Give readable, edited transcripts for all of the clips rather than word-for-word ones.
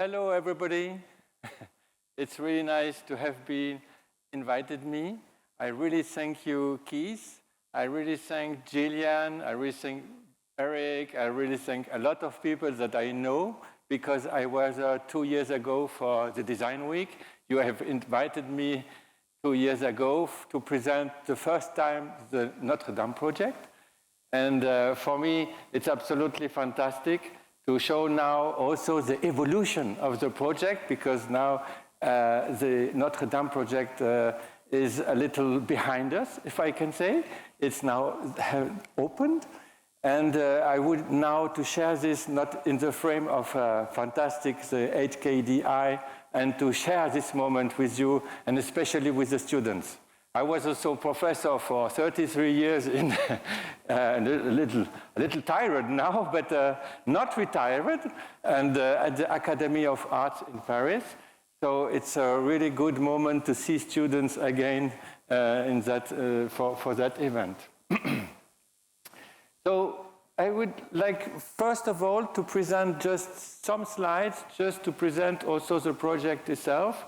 Hello, everybody. It's really nice to have been invited me. I really thank you, Keith. I really thank Gillian. I really thank Eric. I really thank a lot of people that I know because I was 2 years ago for the Design Week. You have invited me 2 years ago to present the first time the Notre-Dame project. And for me, it's absolutely fantastic to show now also the evolution of the project, because now the Notre-Dame project is a little behind us, if I can say. It's now opened. And I would now to share this not in the frame of fantastic, the HKDI, and to share this moment with you, and especially with the students. I was also professor for 33 years in a little tired now, but not retired, and at the Academy of Arts in Paris. So it's a really good moment to see students again in that, for that event. So I would like, first of all, to present just some slides, just to present also the project itself.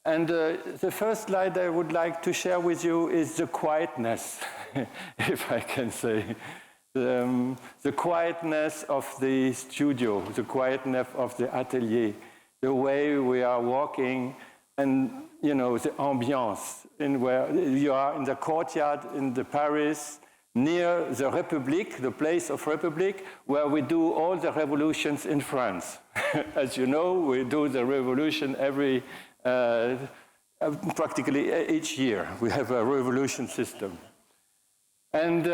And the first slide I would like to share with you is the quietness, if I can say. The quietness of the studio, the quietness of the atelier, the way we are walking, and, you know, the ambiance, in where you are in the courtyard in the Paris, near the République, the place of République, where we do all the revolutions in France. As you know, we do the revolution every practically each year. We have a revolution system. And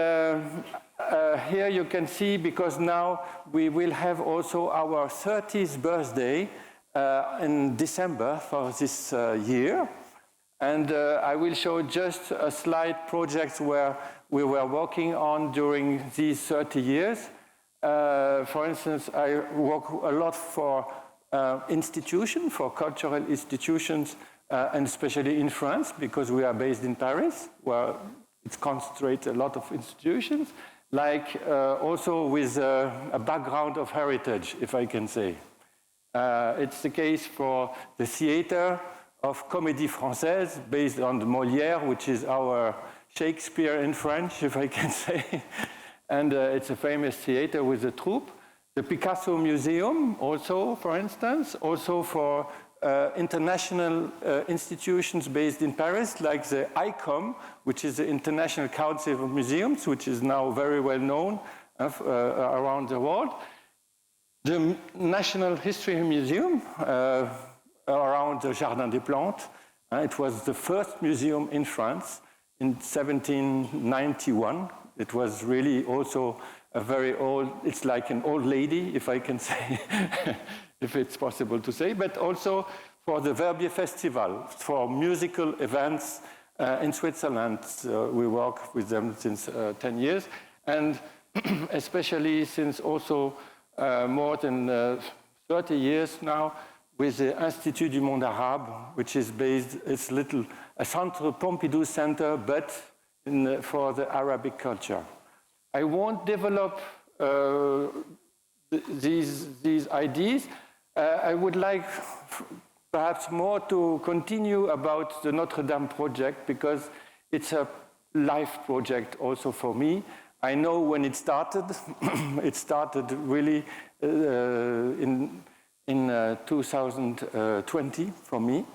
here you can see, because now we will have also our 30th birthday in December for this year. And I will show just a slide project where we were working on during these 30 years. For instance, I work a lot for institutions, for cultural institutions, and especially in France, because we are based in Paris, where it concentrates a lot of institutions, like also with a background of heritage, if I can say. It's the case for the theater of Comédie Française, based on Molière, which is our Shakespeare in French, if I can say. And it's a famous theater with a troupe. The Picasso Museum also, for instance, also for international institutions based in Paris, like the ICOM, which is the International Council of Museums, which is now very well known around the world. The National History Museum around the Jardin des Plantes. It was the first museum in France in 1791. It was really also a very old, it's like an old lady, if I can say, if it's possible to say, but also for the Verbier Festival, for musical events in Switzerland. We work with them since 10 years, and especially since also more than 30 years now with the Institut du Monde Arabe, which is based, it's a Centre Pompidou center, but for the Arabic culture. I won't develop these ideas. I would like perhaps more to continue about the Notre-Dame project, because it's a life project also for me. I know when it started, it started really in 2020 for me.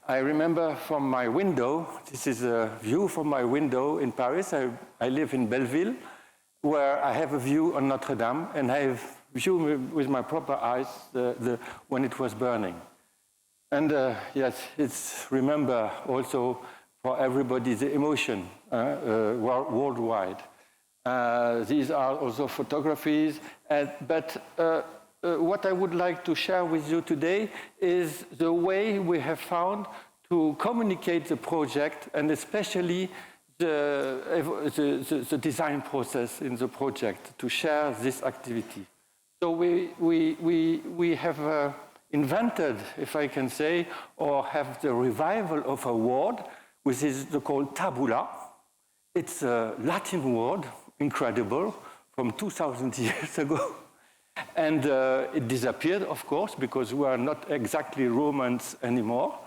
I remember from my window, this is a view from my window in Paris. I live in Belleville, where I have a view on Notre-Dame, and I have a view with my proper eyes when it was burning. And yes, it's remember also for everybody the emotion worldwide. These are also photographies, but what I would like to share with you today is the way we have found to communicate the project, and especially the design process in the project, to share this activity. So we have invented, if I can say, or have the revival of a word, which is called tabula. It's a Latin word, incredible, from 2,000 years ago. And it disappeared, of course, because we are not exactly Romans anymore.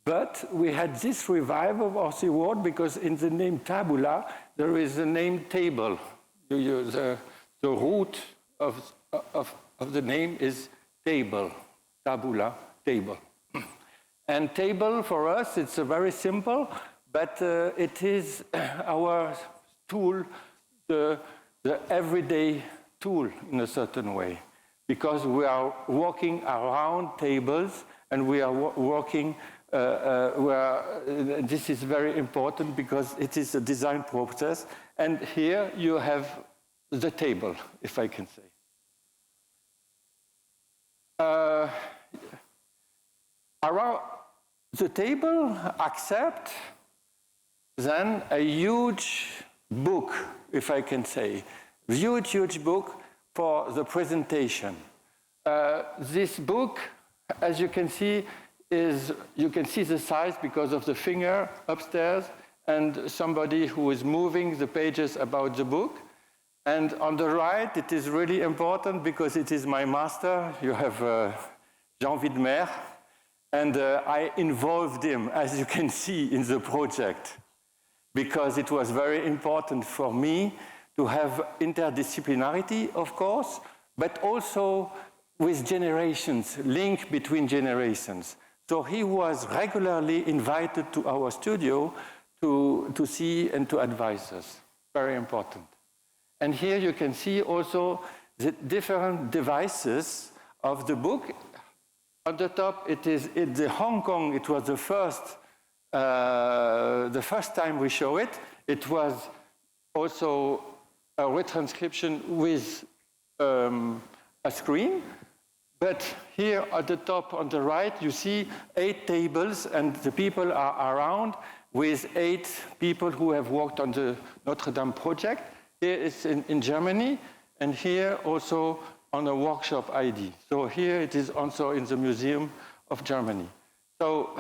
But we had this revival of the word because in the name tabula, there is the name table. The root of the name is table, tabula, table. And table for us, it's very simple, but it is our tool, the everyday tool in a certain way, because we are walking around tables and we are working. This is very important because it is a design process. And here you have the table, if I can say. Around the table accept then a huge book, if I can say, huge book for the presentation. This book, as you can see, you can see the size because of the finger upstairs and somebody who is moving the pages about the book. And on the right, it is really important because it is my master. You have Jean Widmer, and I involved him, as you can see, in the project because it was very important for me to have interdisciplinarity, of course, but also with generations, link between generations. So he was regularly invited to our studio to see and to advise us. Very important. And here you can see also the different devices of the book. On the top, it is in the Hong Kong. It was the first time we show it. It was also a retranscription with a screen. But here at the top on the right, you see 8 tables, and the people are around with 8 people who have worked on the Notre-Dame project. Here it's in Germany, and here also on a workshop ID. So here it is also in the Museum of Germany. So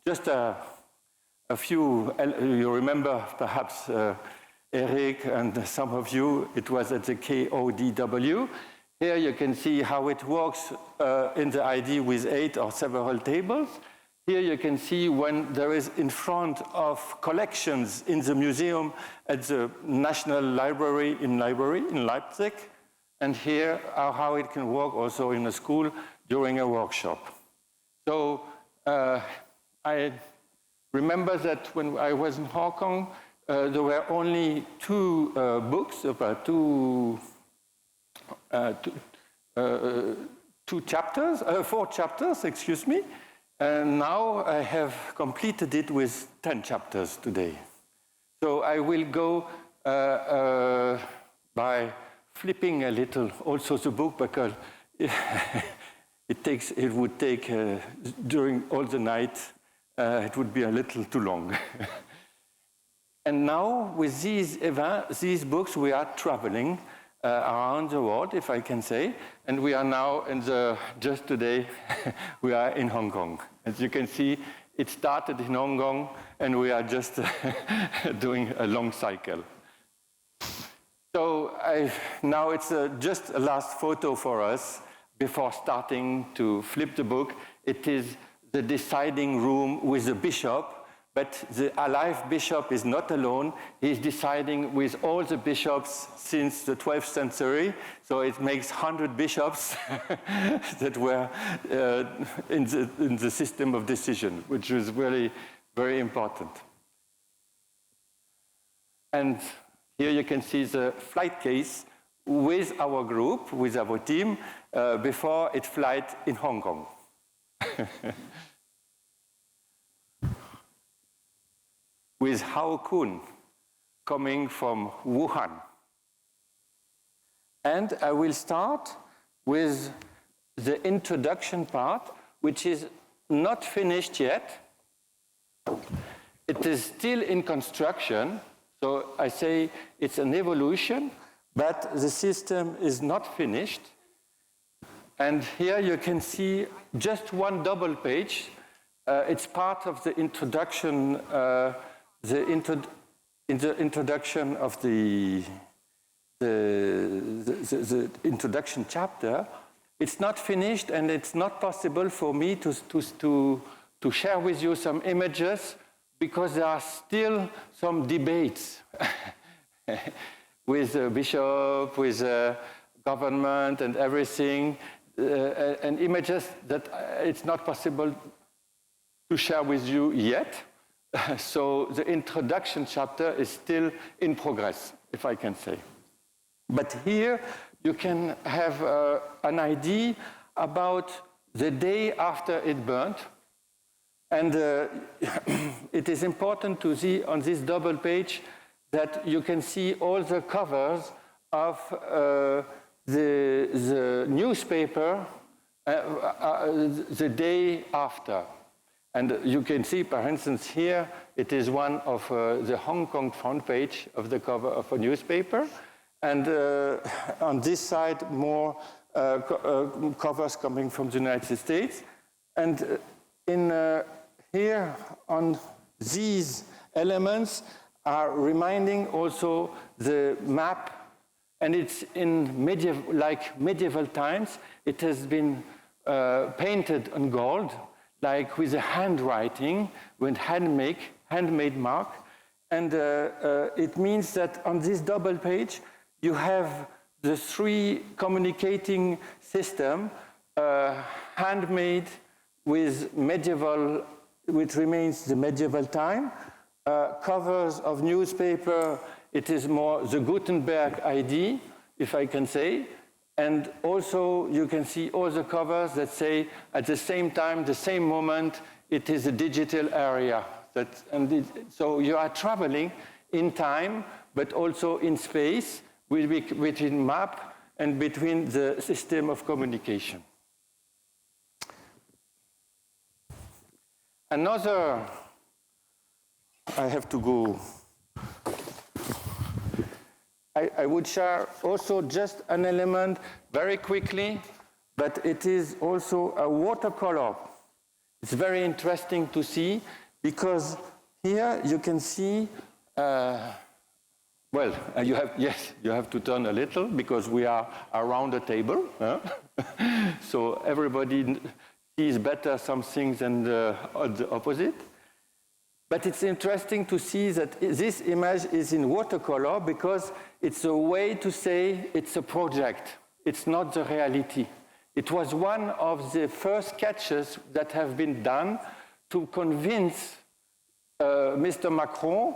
just a few, you remember perhaps Eric and some of you, it was at the KODW. Here you can see how it works in the ID with 8 or several tables. Here you can see when there is in front of collections in the museum at the National Library in Leipzig. And here how it can work also in a school during a workshop. So I remember that when I was in Hong Kong, there were only 2 books, about 2 chapters, 4 chapters, excuse me. And now I have completed it with 10 chapters today. So I will go by flipping a little also the book because it would take during all the night, it would be a little too long. And now with these books, we are traveling around the world, if I can say, and we are now just today, we are in Hong Kong. As you can see, it started in Hong Kong, and we are just doing a long cycle. So now it's just a last photo for us before starting to flip the book. It is the deciding room with the bishop. But the alive bishop is not alone. He's deciding with all the bishops since the 12th century. So it makes 100 bishops that were in the system of decision, which was really very important. And here you can see the flight case with our group, with our team, before its flight in Hong Kong. With Hao Kun coming from Wuhan. And I will start with the introduction part, which is not finished yet. It is still in construction, so I say it's an evolution, but the system is not finished. And here you can see just one double page. It's part of the introduction in the introduction of the introduction chapter, it's not finished, and it's not possible for me to share with you some images because there are still some debates with the bishop, with the government and everything, and images that it's not possible to share with you yet. So the introduction chapter is still in progress, if I can say. But here you can have an idea about the day after it burnt. And it is important to see on this double page that you can see all the covers of the newspaper the day after. And you can see, for instance, here, it is one of the Hong Kong front page of the cover of a newspaper. And on this side, more covers coming from the United States. And here on these elements are reminding also the map, and it's in medieval times. It has been painted on gold, like with a handwriting, with handmade mark. And it means that on this double page, you have the three communicating system, handmade with medieval, which remains the medieval time, covers of newspaper, it is more the Gutenberg ID, if I can say, and also you can see all the covers that say at the same time, the same moment, it is a digital area. So you are traveling in time, but also in space, between map and between the system of communication. Another, I have to go. I would share also just an element very quickly, but it is also a watercolor. It's very interesting to see because here you can see, you have to turn a little because we are around the table. Huh? So everybody sees better some things than the opposite. But it's interesting to see that this image is in watercolor because it's a way to say it's a project. It's not the reality. It was one of the first sketches that have been done to convince Mr. Macron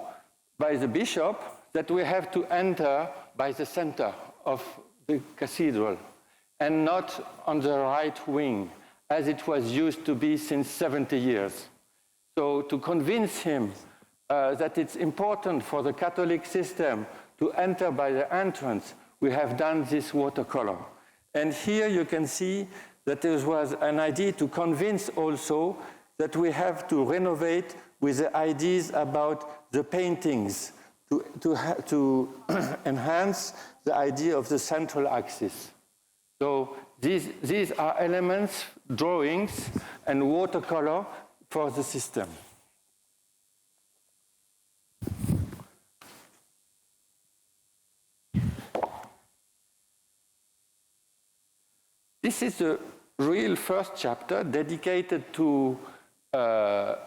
by the bishop that we have to enter by the center of the cathedral and not on the right wing, as it was used to be since 70 years. So to convince him that it's important for the Catholic system to enter by the entrance, we have done this watercolor. And here you can see that there was an idea to convince also that we have to renovate with the ideas about the paintings to enhance the idea of the central axis. So these are elements, drawings, and watercolor for the system. This is the real first chapter dedicated to the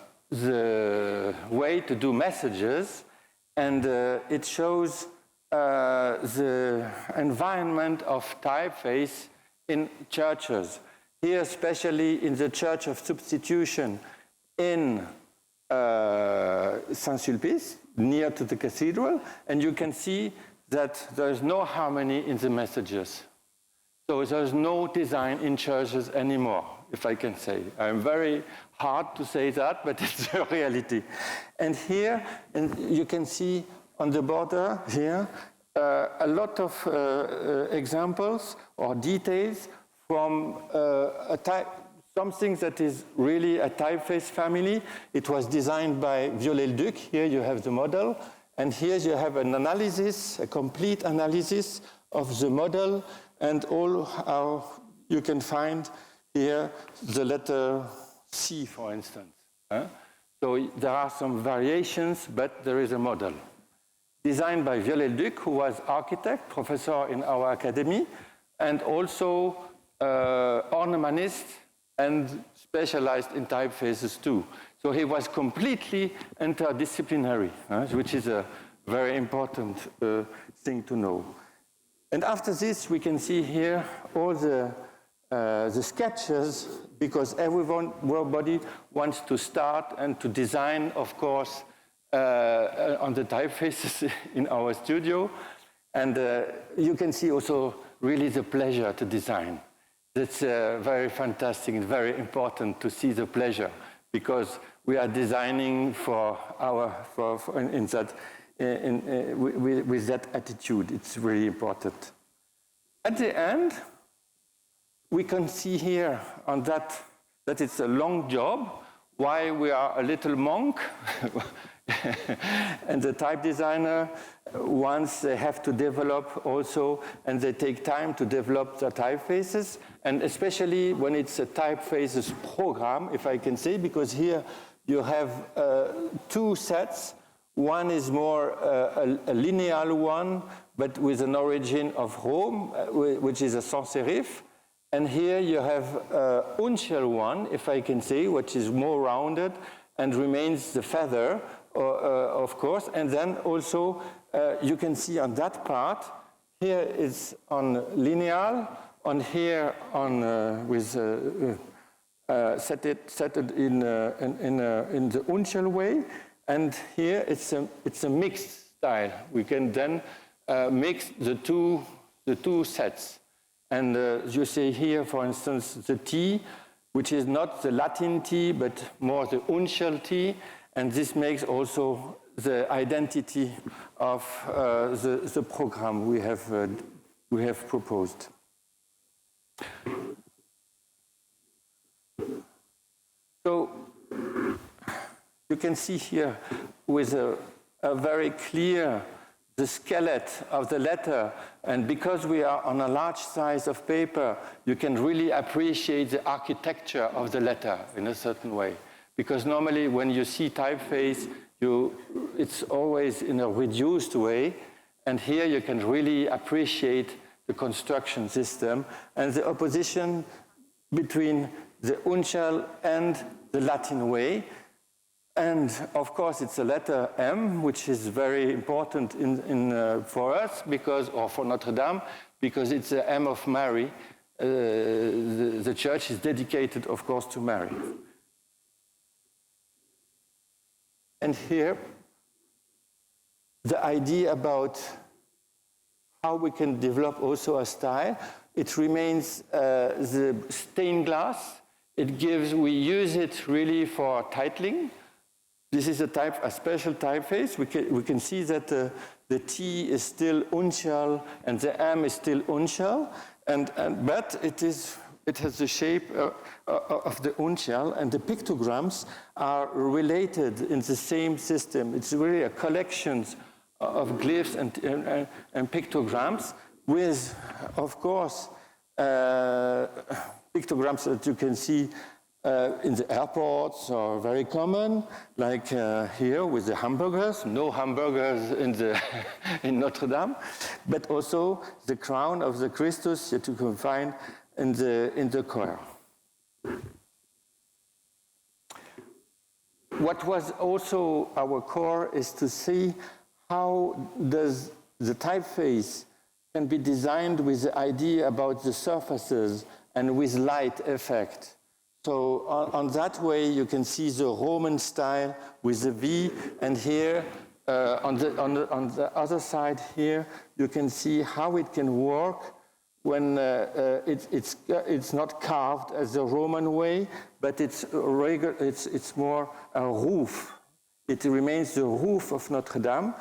way to do messages, and it shows the environment of typeface in churches. Here, especially in the Church of Substitution in Saint-Sulpice, near to the cathedral, and you can see that there is no harmony in the messages. So there's no design in churches anymore, if I can say. I'm very hard to say that, but it's the reality. And here, you can see on the border here, a lot of examples or details from something that is really a typeface family. It was designed by Viollet-le-Duc. Here you have the model. And here you have an analysis, a complete analysis of the model and all how you can find here the letter C, for instance. So there are some variations, but there is a model. Designed by Viollet-le-Duc, who was architect, professor in our academy, and also ornamentalist and specialized in typefaces too. So he was completely interdisciplinary, which is a very important thing to know. And after this, we can see here all the sketches, because everybody wants to start and to design, of course, on the typefaces in our studio. And you can see also really the pleasure to design. That's very fantastic and very important to see the pleasure, because we are designing with that attitude. It's really important. At the end, we can see here on that it's a long job, why we are a little monk. And the type designer, once they have to develop also, and they take time to develop the typefaces, and especially when it's a typefaces program, if I can say, because here you have two sets. One is more a lineal one, but with an origin of Rome, which is a sans serif. And here you have uncial one, if I can say, which is more rounded and remains the feather, of course. And then also you can see on that part, here is on lineal, on here on set it in the uncial way, and here it's a mixed style. We can then mix the two sets. And you see here, for instance, the T, which is not the Latin T, but more the uncial T, and this makes also the identity of the program we have proposed. So you can see here with a very clear the skeleton of the letter, and because we are on a large size of paper, you can really appreciate the architecture of the letter in a certain way. Because normally when you see typeface, it's always in a reduced way, and here you can really appreciate the construction system and the opposition between the uncial and the Latin way. And of course, it's a letter M, which is very important for us, or for Notre-Dame, because it's the M of Mary. The church is dedicated, of course, to Mary. And here, the idea about how we can develop also a style, it remains the stained glass. We use it really for titling. This is a special typeface. We can see that the T is still uncial and the M is still uncial, but it has the shape of the uncial, and the pictograms are related in the same system. It's really a collection of glyphs and pictograms with, of course, pictograms that you can see in the airports are very common, like here with the hamburgers. No hamburgers in Notre-Dame, but also the crown of the Christus that you can find in the choir. What was also our core is to see how does the typeface can be designed with the idea about the surfaces and with light effect. So on that way, you can see the Roman style with the V, and here on the other side here, you can see how it can work when it's not carved as the Roman way, but it's more a roof. It remains the roof of Notre-Dame.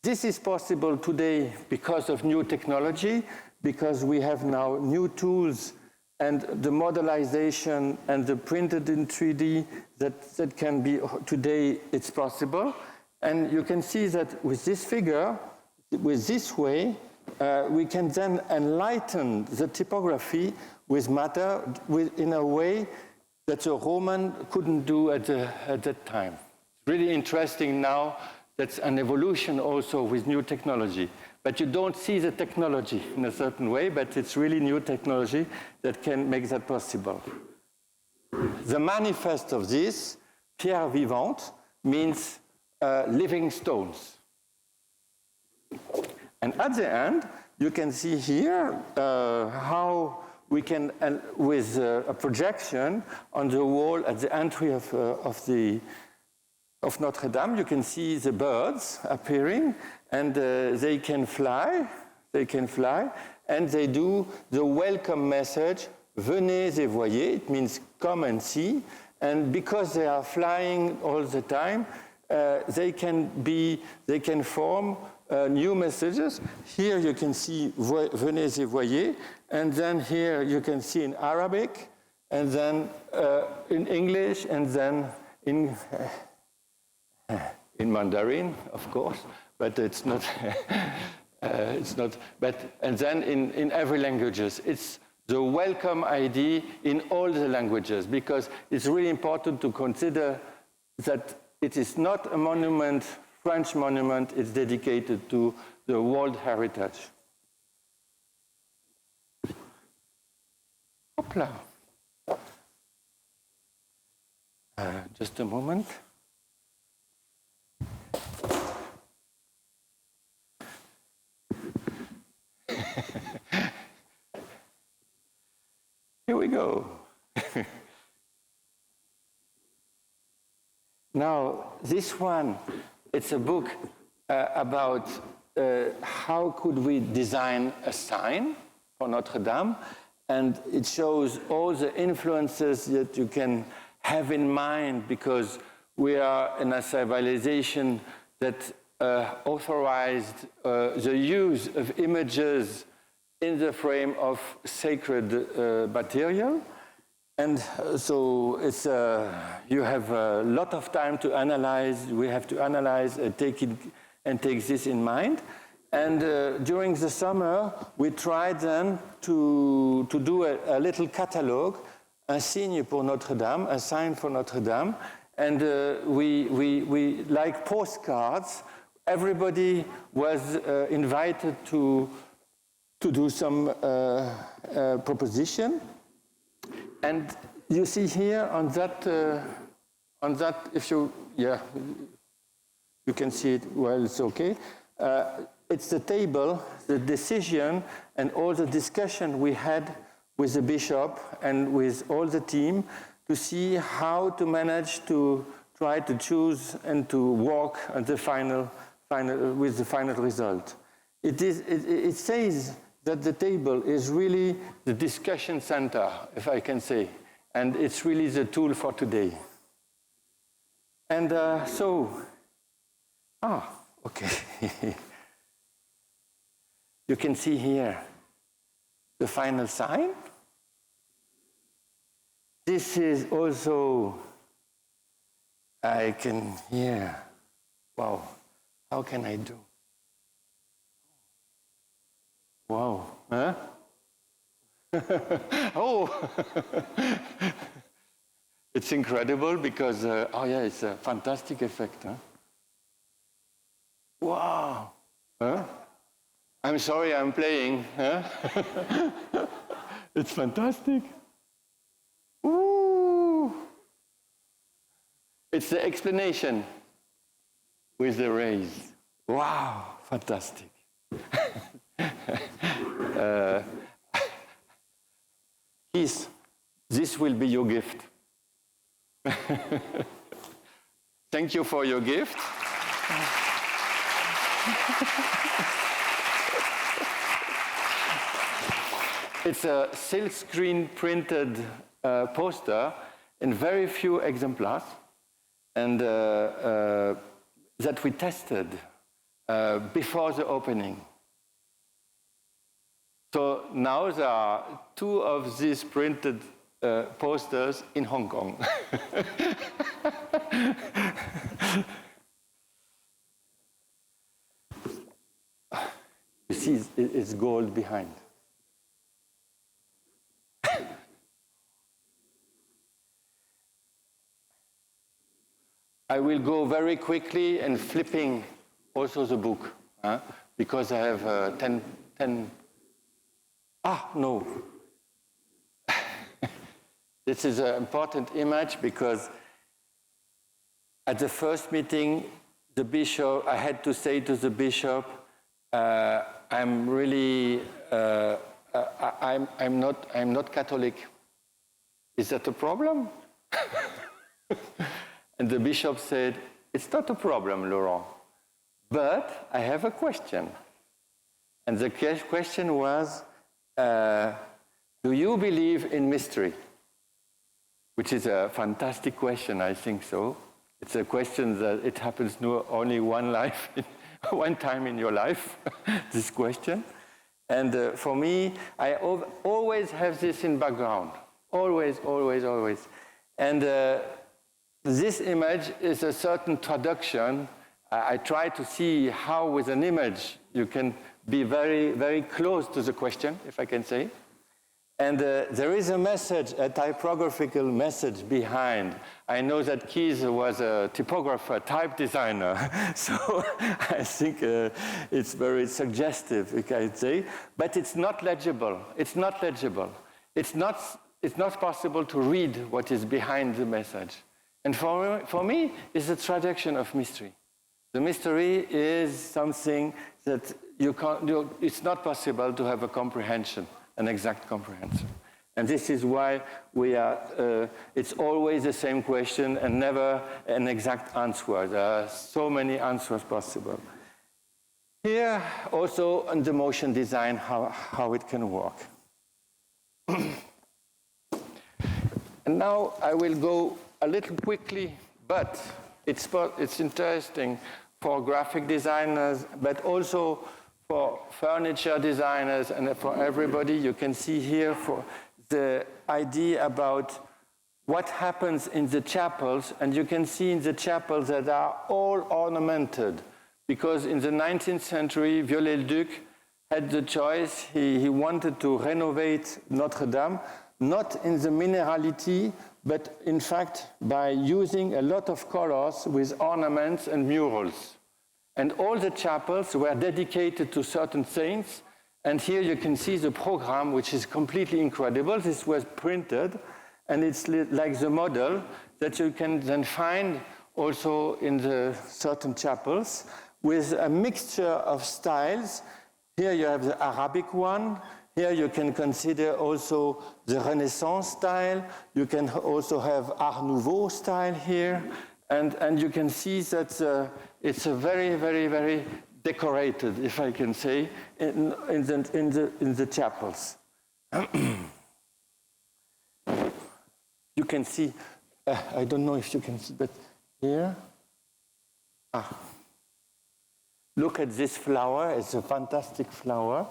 This is possible today because of new technology, because we have now new tools and the modelization and the printed in 3D that can be, today it's possible. And you can see that with this figure, with this way, we can then enlighten the typography with matter in a way that a Roman couldn't do at that time. It's really interesting now. That's an evolution also with new technology. But you don't see the technology in a certain way, but it's really new technology that can make that possible. The manifest of this, pierre vivante, means living stones. And at the end, you can see here how we can, with a projection on the wall at the entry of Notre-Dame, you can see the birds appearing, and they can fly, and they do the welcome message, venez et voyez, it means come and see, and because they are flying all the time, they can form new messages. Here you can see venez et voyez, and then here you can see in Arabic, and then in English, and then in Mandarin, of course, but it's not. And then in every languages, it's the welcome idea in all the languages, because it's really important to consider that it is not a monument, French monument, it's dedicated to the World Heritage. Hopla. Just a moment. Here we go. Now, this one, it's a book about how could we design a sign for Notre-Dame, and it shows all the influences that you can have in mind, because we are in a civilization that authorized the use of images in the frame of sacred material. And so it's, you have a lot of time to analyze. We have to analyze and take this in mind. And during the summer, we tried then to do a little catalogue, un signe pour Notre-Dame, a sign for Notre-Dame. And we like postcards. Everybody was invited to do some proposition. And you see here on that, if you, yeah, you can see it well, it's okay. It's the table, the decision, and all the discussion we had with the bishop and with all the team to see how to manage to try to choose and to work on the final with the final result. It says that the table is really the discussion center, if I can say, and it's really the tool for today. And okay. You can see here the final sign. This is also, I can hear, wow, how can I do? Wow, huh? Oh, it's incredible because, oh yeah, it's a fantastic effect, huh? Wow, huh? I'm sorry I'm playing, huh? It's fantastic. Ooh. It's the explanation with the rays. Wow, fantastic. This will be your gift. Thank you for your gift. It's a silkscreen printed poster in very few exemplars, and that we tested before the opening. So now there are 2 of these printed posters in Hong Kong. You see, it's gold behind. I will go very quickly and flipping also the book. because I have 10. No. This is an important image because at the first meeting, the bishop, I had to say to the bishop, I'm really, I'm not Catholic. Is that a problem? And the bishop said, it's not a problem, Laurent, but I have a question. And the question was, do you believe in mystery? Which is a fantastic question, I think so. It's a question that it happens only one time in your life, this question. And for me, I always have this in background. Always, always, always. And this image is a certain traduction. I try to see how with an image you can be very, very close to the question, if I can say. And there is a message, a typographical message behind. I know that Keys was a typographer, type designer, so I think it's very suggestive, I can say. But it's not legible. It's not legible. It's not possible to read what is behind the message. And for me, it's a traduction of mystery. The mystery is something that it's not possible to have a comprehension. An exact comprehension. And this is why it's always the same question and never an exact answer. There are so many answers possible. Here, also on the motion design, how it can work. And now I will go a little quickly, but it's interesting for graphic designers, but also for furniture designers and for everybody. You can see here for the idea about what happens in the chapels, and you can see in the chapels that are all ornamented, because in the 19th century, Viollet-le-Duc had the choice. He wanted to renovate Notre-Dame, not in the minerality, but in fact by using a lot of colors with ornaments and murals. And all the chapels were dedicated to certain saints. And here you can see the program, which is completely incredible. This was printed, and it's like the model that you can then find also in the certain chapels with a mixture of styles. Here you have the Arabic one. Here you can consider also the Renaissance style. You can also have Art Nouveau style here. And you can see that it's a very, very, very decorated, if I can say, in the chapels. You can see, I don't know if you can see, but here. Look at this flower. It's a fantastic flower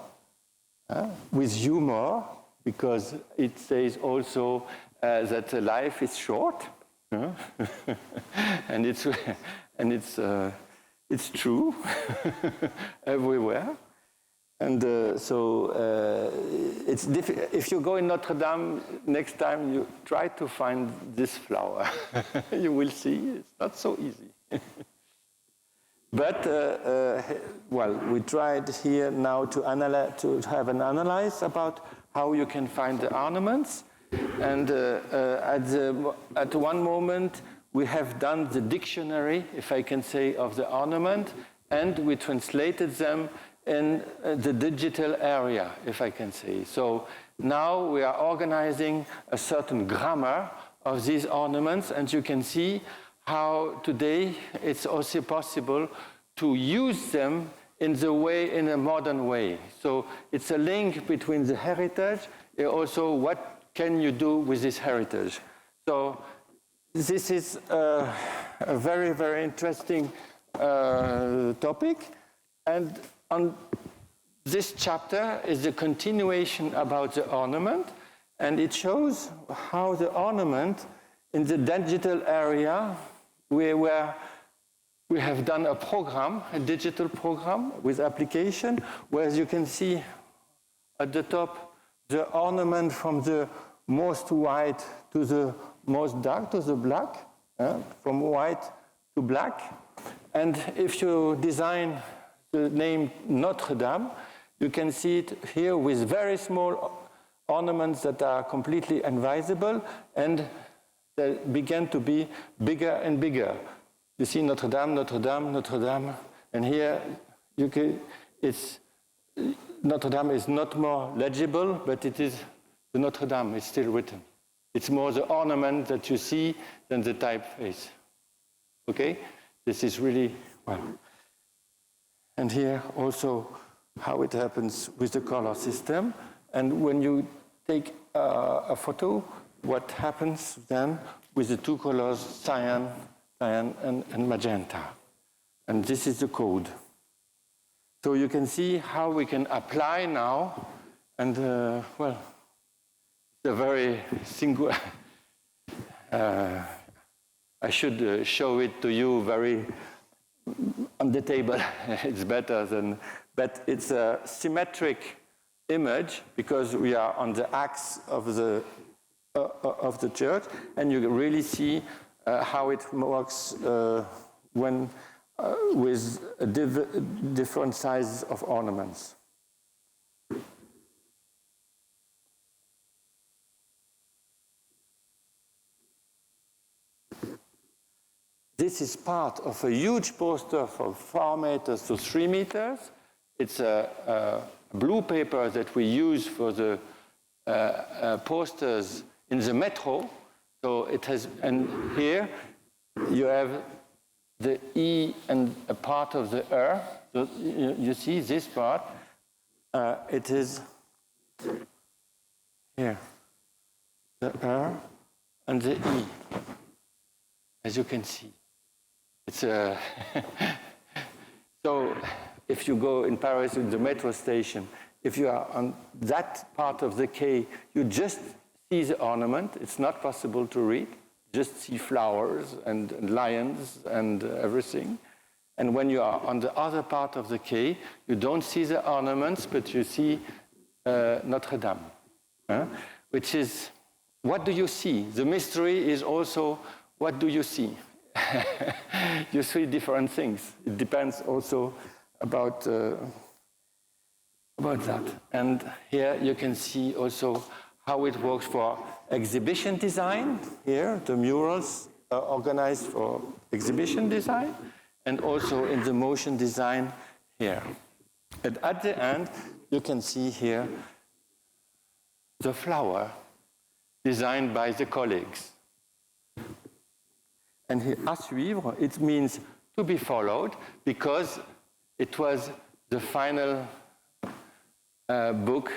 with humor, because it says also that life is short. And it's true everywhere. And it's difficult. If you go in Notre Dame next time, you try to find this flower. You will see it's not so easy. But well, we tried here now to have an analysis about how you can find the ornaments. And at one moment, we have done the dictionary, if I can say, of the ornament, and we translated them in the digital area, if I can say. So now we are organizing a certain grammar of these ornaments, and you can see how today it's also possible to use them in a modern way. So it's a link between the heritage and also what can you do with this heritage. So this is a very, very interesting topic. And on this chapter is a continuation about the ornament, and it shows how the ornament in the digital area, we have done a program, a digital program with application, where you can see at the top the ornament from the most white to the most dark, to the black, from white to black. And if you design the name Notre-Dame, you can see it here with very small ornaments that are completely invisible, and they began to be bigger and bigger. You see Notre-Dame, Notre-Dame, Notre-Dame, and here Notre-Dame is not more legible, but it is the Notre-Dame, it's still written. It's more the ornament that you see than the typeface. Okay? This is really, well. And here also how it happens with the color system. And when you take a photo, what happens then with the two colors, cyan and magenta. And this is the code. So you can see how we can apply now, and well, it's a very single, I should show it to you very on the table. It's better than, but it's a symmetric image because we are on the axis of the church, and you really see how it works when with different sizes of ornaments. This is part of a huge poster from 4 meters to 3 meters. It's a blue paper that we use for the posters in the metro. So it has, and here you have the E and a part of the R. So you see this part. It is here, the R and the E, as you can see. It's a so if you go in Paris in the metro station, if you are on that part of the quay, you just see the ornament. It's not possible to read. Just see flowers and lions and everything. And when you are on the other part of the quay, you don't see the ornaments, but you see Notre-Dame, which is, what do you see? The mystery is also, what do you see? You see different things. It depends also about that. And here you can see also how it works for exhibition design. Here, the murals are organized for exhibition design, and also in the motion design here. And at the end, you can see here the flower designed by the colleagues. And here, à suivre, it means to be followed, because it was the final book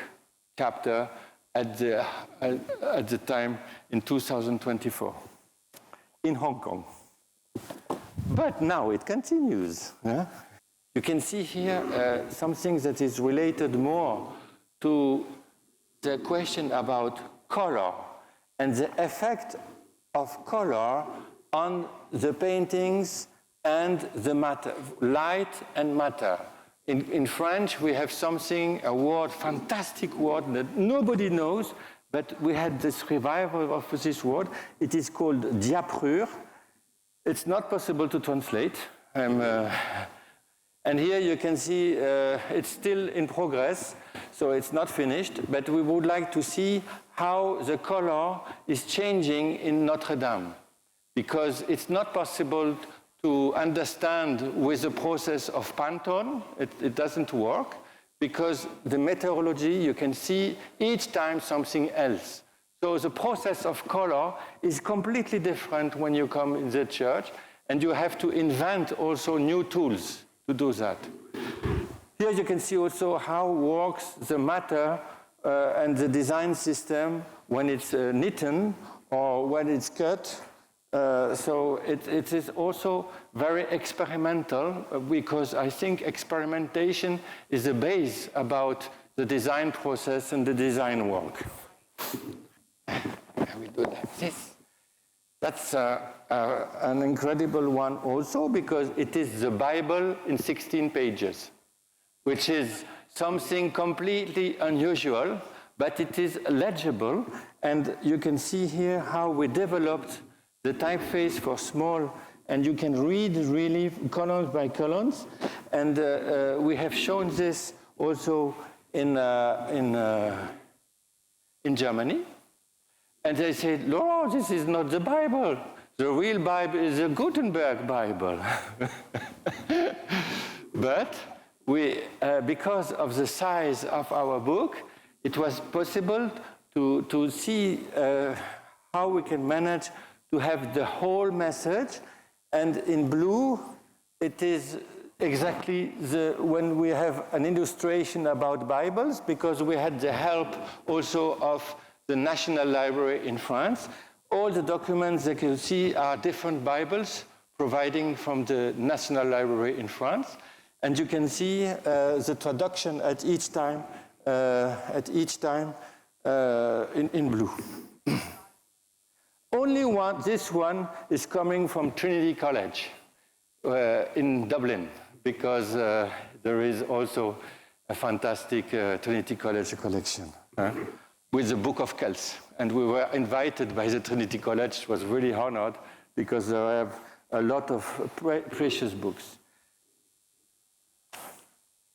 chapter at the time in 2024 in Hong Kong. But now it continues. You can see here something that is related more to the question about color and the effect of color on the paintings and the matter, light and matter. In French, we have something, a word, fantastic word that nobody knows, but we had this revival of this word. It is called diaprure. It's not possible to translate. And here you can see it's still in progress, so it's not finished, but we would like to see how the color is changing in Notre-Dame, because it's not possible to understand with the process of Pantone. It doesn't work, because the meteorology, you can see each time something else. So the process of color is completely different when you come in the church, and you have to invent also new tools to do that. Here you can see also how works the matter and the design system when it's knitted or when it's cut. So it is also very experimental, because I think experimentation is the base about the design process and the design work. We do like this. That's an incredible one also, because it is the Bible in 16 pages, which is something completely unusual, but it is legible. And you can see here how we developed the typeface for small and you can read really columns by columns. And we have shown this also in Germany. And they said, Laurent, this is not the Bible. The real Bible is the Gutenberg Bible. But because of the size of our book, it was possible to see how we can manage to have the whole message. And in blue, it is exactly when we have an illustration about Bibles, because we had the help also of the National Library in France. All the documents that you see are different Bibles providing from the National Library in France. And you can see the traduction at each time in blue. Only this one is coming from Trinity College in Dublin, because there is also a fantastic Trinity College collection with the Book of Kells. And we were invited by the Trinity College. It was really honored because they have a lot of precious books.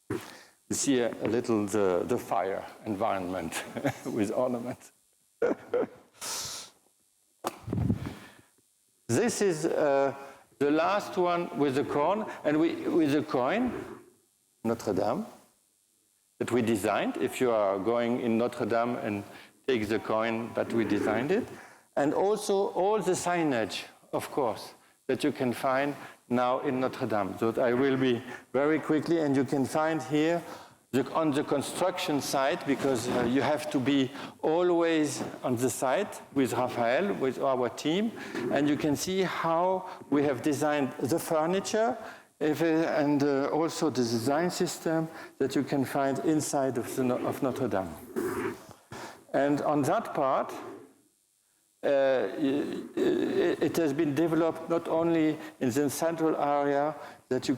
You see a little the fire environment with ornaments. This is the last one with the coin, and with the coin, Notre-Dame, that we designed. If you are going in Notre-Dame and take the coin, that we designed it. And also all the signage, of course, that you can find now in Notre-Dame. So I will be very quickly, and you can find here on the construction site, because you have to be always on the site with Raphael, with our team, and you can see how we have designed the furniture and also the design system that you can find inside of Notre-Dame. And on that part, it has been developed not only in the central area that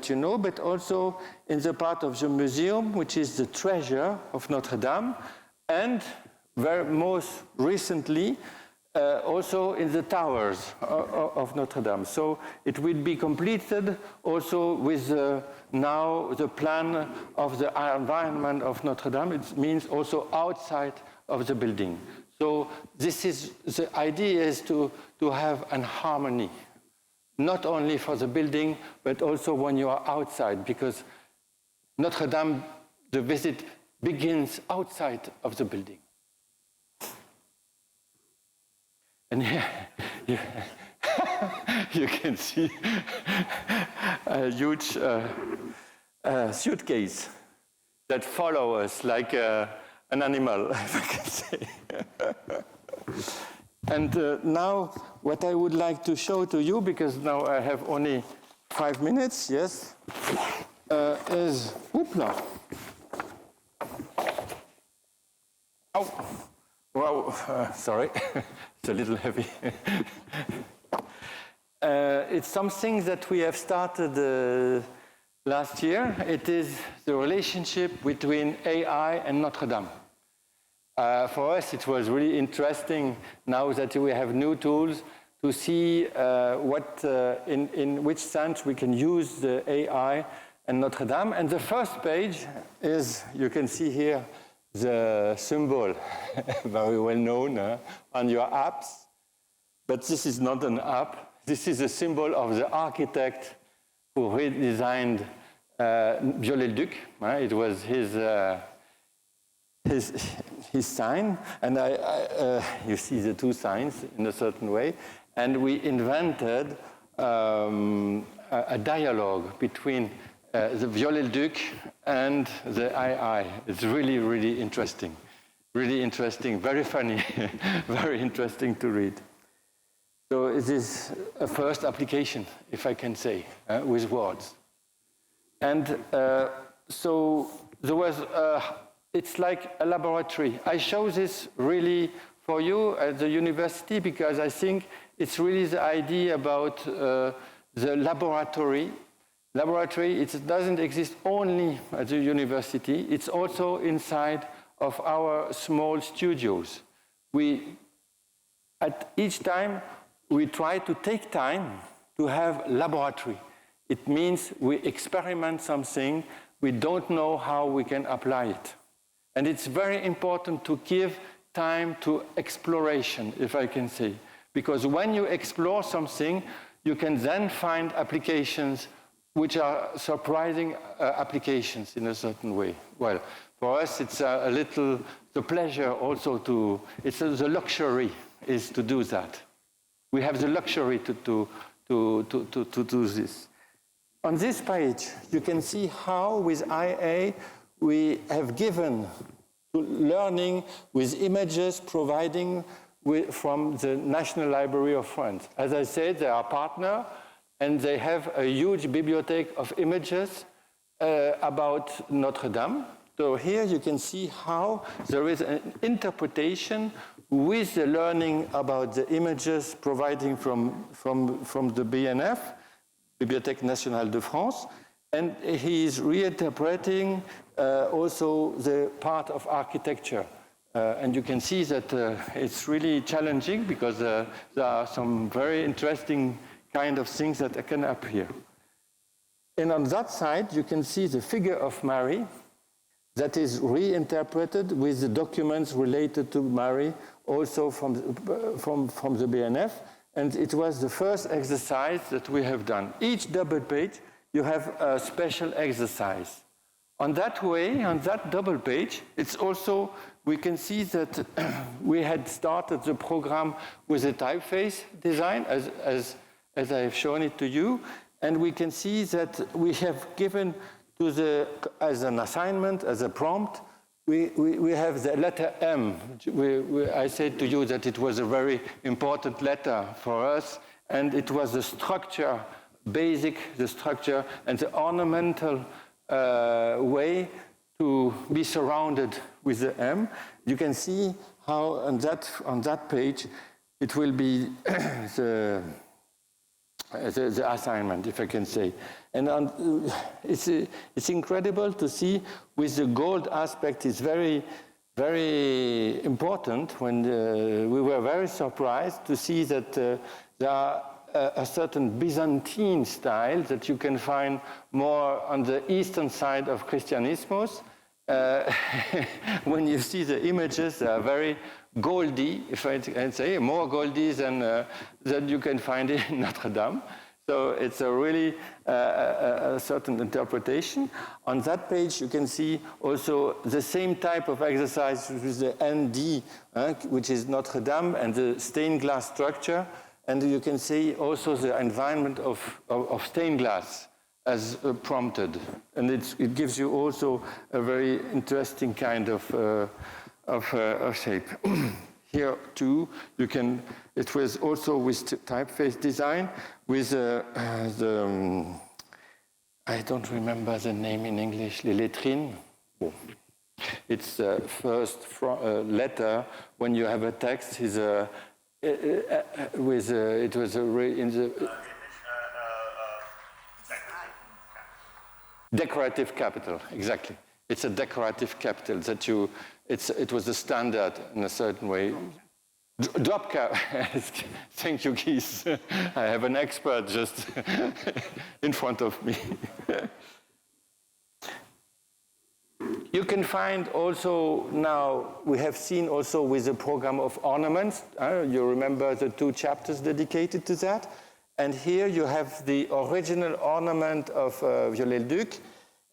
you know, but also in the part of the museum, which is the treasure of Notre-Dame, and most recently, also in the towers of Notre-Dame. So it will be completed also with now the plan of the environment of Notre-Dame. It means also outside of the building. So the idea is to have an harmony, not only for the building, but also when you are outside, because Notre-Dame, the visit begins outside of the building. And here you can see a huge suitcase that follows us like an animal, if I can say. And now what I would like to show to you, because now I have only 5 minutes, yes, is, whoopla. Oh, wow, sorry, it's a little heavy. It's something that we have started last year. It is the relationship between AI and Notre-Dame. For us, it was really interesting now that we have new tools to see in which sense we can use the AI and Notre-Dame. And the first page is, you can see here, the symbol, very well known on your apps. But this is not an app. This is a symbol of the architect who redesigned Viollet-le-Duc. It was his sign, and you see the two signs in a certain way, and we invented a dialogue between the Viollet-le-Duc and the AI. It's really, really interesting, very funny, very interesting to read. So it is a first application, if I can say, with words. And so there was it's like a laboratory. I show this really for you at the university because I think it's really the idea about the laboratory. Laboratory, it doesn't exist only at the university, it's also inside of our small studios. At each time, we try to take time to have laboratory. It means we experiment something, we don't know how we can apply it. And it's very important to give time to exploration, if I can say. Because when you explore something, you can then find applications which are surprising applications in a certain way. Well, for us, it's a little, the pleasure also to, it's the luxury is to do that. We have the luxury to do this. On this page, you can see how with IA we have given to learning with images providing from the National Library of France. As I said, they are partner, and they have a huge bibliothèque of images about Notre-Dame. So here you can see how there is an interpretation with the learning about the images providing from the BNF, Bibliothèque Nationale de France, and he is reinterpreting also the part of architecture. And you can see that it's really challenging because there are some very interesting kind of things that can appear. And on that side, you can see the figure of Mary that is reinterpreted with the documents related to Mary, also from the BNF. And it was the first exercise that we have done. Each double page, you have a special exercise. On that way, on that double page, it's also, we can see that we had started the program with a typeface design, as I have shown it to you. And we can see that we have given to as an assignment, as a prompt, we have the letter M. I said to you that it was a very important letter for us, and it was the structure, the structure, and the ornamental way to be surrounded with the M. You can see how on that page it will be the assignment, if I can say. And it's incredible to see with the gold aspect. It's very, very important when we were very surprised to see that there are a certain Byzantine style that you can find more on the eastern side of Christianismus. When you see the images, they are very goldy, if I can say, more goldy than you can find in Notre-Dame. So it's a really a certain interpretation. On that page, you can see also the same type of exercise with the ND, which is Notre-Dame, and the stained glass structure. And you can see also the environment of stained glass as prompted. And it gives you also a very interesting kind of shape. Here too, you can. It was also with typeface design with I don't remember the name in English. Les lettrines. Oh. It's the first letter when you have a text. Is it was in the decorative capital. Exactly. It's a decorative capital that you. It was a standard in a certain way. Drop cap. Thank you, Keith. I have an expert just in front of me. You can find also now, we have seen also with the program of ornaments. You remember the 2 chapters dedicated to that. And here you have the original ornament of Viollet-le-Duc.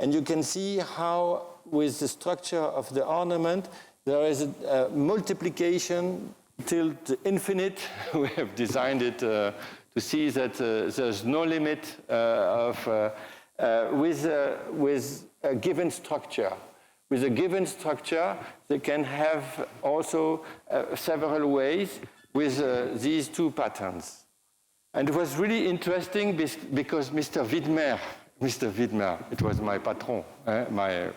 And you can see how with the structure of the ornament, there is a multiplication till the infinite. We have designed it to see that there's no limit with a given structure. With a given structure, they can have also several ways with these 2 patterns. And it was really interesting because Mr. Widmer, it was my patron, my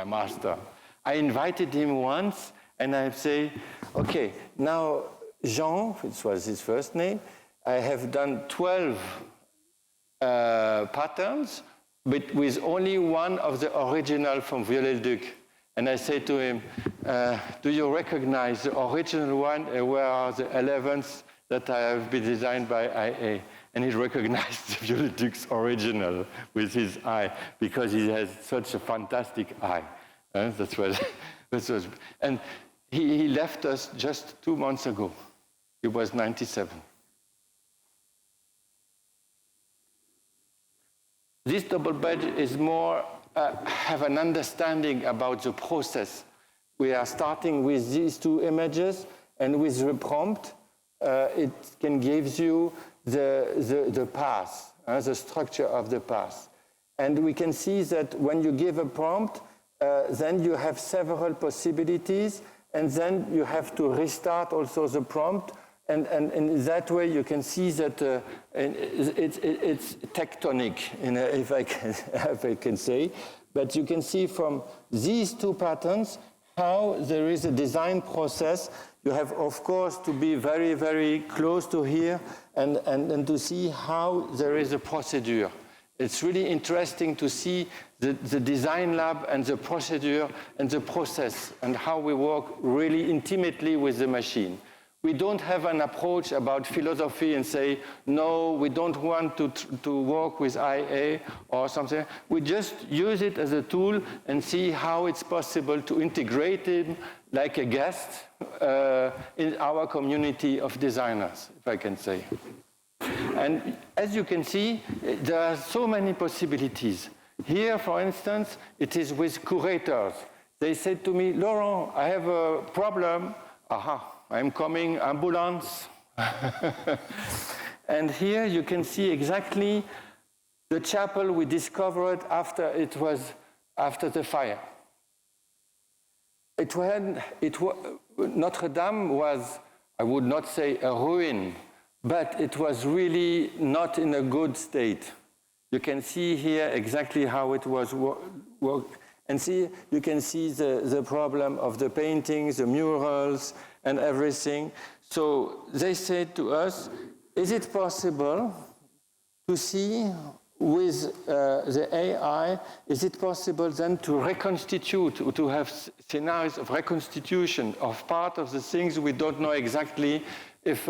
master. I invited him once, and I say, okay, now Jean, which was his first name, I have done 12 patterns, but with only one of the original from Viollet-le-Duc. And I say to him, do you recognize the original one, and where are the 11th that have been designed by IA. And he recognized the Viollet-le-Duc's original with his eye, because he has such a fantastic eye. That was, and he left us just 2 months ago. He was 97. This double badge is more, have an understanding about the process. We are starting with these two images, and with the prompt, it can give you the path, the structure of the path. And we can see that when you give a prompt, then you have several possibilities, and then you have to restart also the prompt. And in that way, you can see that it's tectonic, if I can say. But you can see from these two patterns how there is a design process. You have, of course, to be very, very close to here and to see how there is a procedure. It's really interesting to see the design lab and the procedure and the process and how we work really intimately with the machine. We don't have an approach about philosophy and say, no, we don't want to work with IA or something. We just use it as a tool and see how it's possible to integrate it like a guest in our community of designers, if I can say. And as you can see, there are so many possibilities. Here, for instance, it is with curators. They said to me, Laurent, I have a problem. Aha. I'm coming, ambulance. And here you can see exactly the chapel we discovered after the fire. Notre-Dame was, I would not say a ruin, but it was really not in a good state. You can see here exactly how it was worked. And see, you can see the problem of the paintings, the murals, and everything. So they said to us, is it possible to see with the AI, is it possible then to reconstitute, to have scenarios of reconstitution of part of the things we don't know exactly if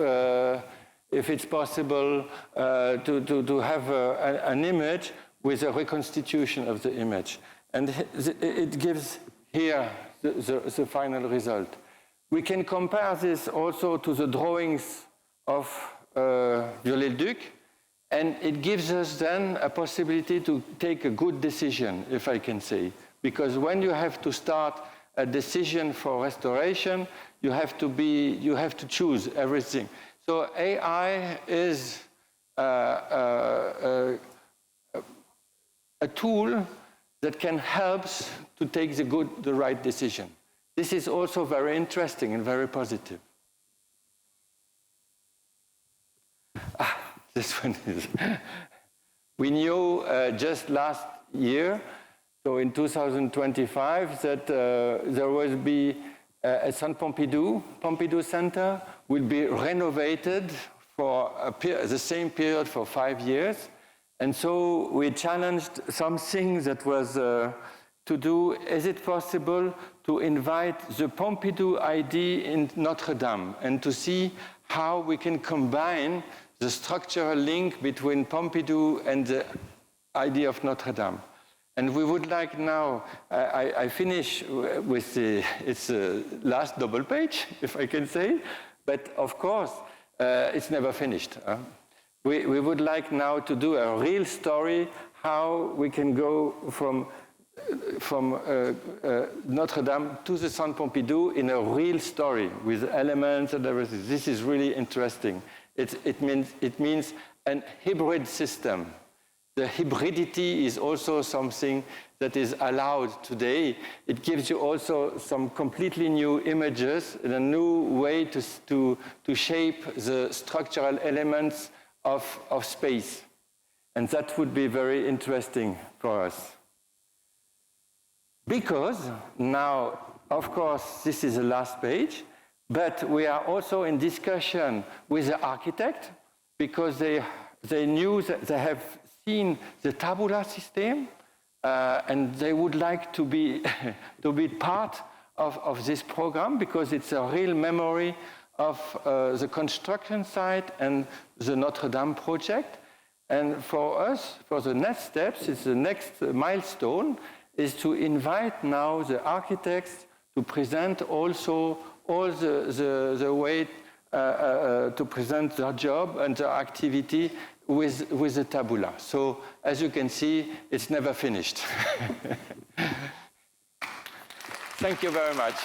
it's possible to have an image with a reconstitution of the image. And it gives here the final result. We can compare this also to the drawings of Viollet-le-Duc, and it gives us then a possibility to take a good decision, if I can say. Because when you have to start a decision for restoration, you have to choose everything. So AI is a tool that can help to take the right decision. This is also very interesting and very positive. This one is. We knew just last year, so in 2025, that there will be a Centre Pompidou Center will be renovated for the same period for 5 years. And so we challenged something that was to do, is it possible to invite the Pompidou ID in Notre-Dame and to see how we can combine the structural link between Pompidou and the idea of Notre-Dame. And we would like now, I finish with it's the last double page, if I can say, but of course, it's never finished. We would like now to do a real story, how we can go from Notre-Dame to the Centre Pompidou in a real story with elements and everything. This is really interesting. It means an hybrid system. The hybridity is also something that is allowed today. It gives you also some completely new images and a new way to shape the structural elements of space. And that would be very interesting for us. Because now, of course, this is the last page, but we are also in discussion with the architect because they knew that they have seen the tabular system and they would like to be part of this program because it's a real memory of the construction site and the Notre-Dame project. And for us, for the next steps, it's the next milestone, is to invite now the architects to present also all the way to present their job and their activity with the tabula. So, as you can see, it's never finished. Thank you very much.